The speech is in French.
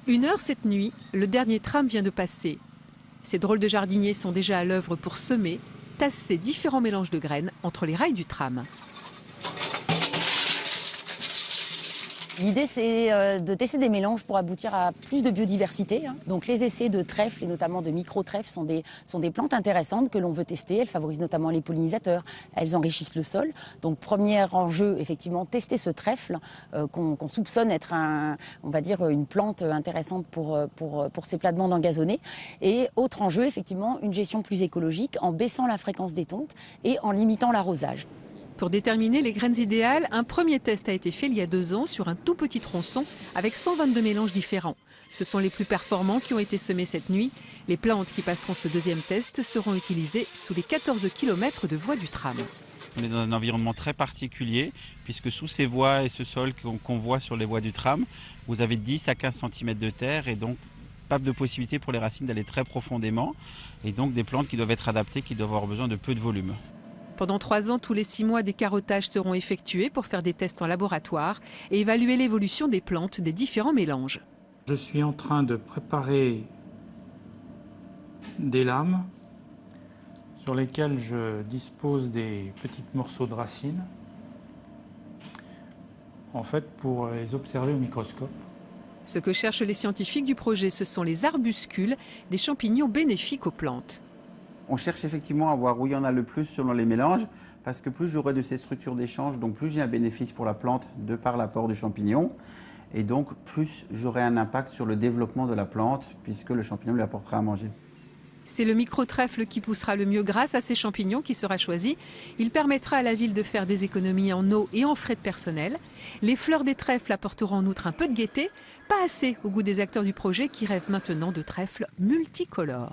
1 heure cette nuit, le dernier tram vient de passer. Ces drôles de jardiniers sont déjà à l'œuvre pour semer, tasser différents mélanges de graines entre les rails du tram. L'idée, c'est de tester des mélanges pour aboutir à plus de biodiversité. Donc les essais de trèfle et notamment de micro-trèfles sont des plantes intéressantes que l'on veut tester. Elles favorisent notamment les pollinisateurs, elles enrichissent le sol. Donc premier enjeu, effectivement, tester ce trèfle qu'on soupçonne être on va dire une plante intéressante pour ces plats de bande engazonnés. Et autre enjeu, effectivement, une gestion plus écologique en baissant la fréquence des tontes et en limitant l'arrosage. Pour déterminer les graines idéales, un premier test a été fait il y a 2 ans sur un tout petit tronçon avec 122 mélanges différents. Ce sont les plus performants qui ont été semés cette nuit. Les plantes qui passeront ce deuxième test seront utilisées sous les 14 km de voies du tram. On est dans un environnement très particulier puisque sous ces voies et ce sol qu'on voit sur les voies du tram, vous avez 10 à 15 cm de terre et donc pas de possibilité pour les racines d'aller très profondément et donc des plantes qui doivent être adaptées, qui doivent avoir besoin de peu de volume. Pendant 3 ans, tous les 6 mois, des carottages seront effectués pour faire des tests en laboratoire et évaluer l'évolution des plantes des différents mélanges. Je suis en train de préparer des lames sur lesquelles je dispose des petits morceaux de racines, en fait pour les observer au microscope. Ce que cherchent les scientifiques du projet, ce sont les arbuscules, des champignons bénéfiques aux plantes. On cherche effectivement à voir où il y en a le plus selon les mélanges, parce que plus j'aurai de ces structures d'échange, donc plus j'ai un bénéfice pour la plante de par l'apport du champignon, et donc plus j'aurai un impact sur le développement de la plante, puisque le champignon lui apportera à manger. C'est le micro-trèfle qui poussera le mieux grâce à ces champignons qui sera choisi. Il permettra à la ville de faire des économies en eau et en frais de personnel. Les fleurs des trèfles apporteront en outre un peu de gaieté, pas assez au goût des acteurs du projet qui rêvent maintenant de trèfles multicolores.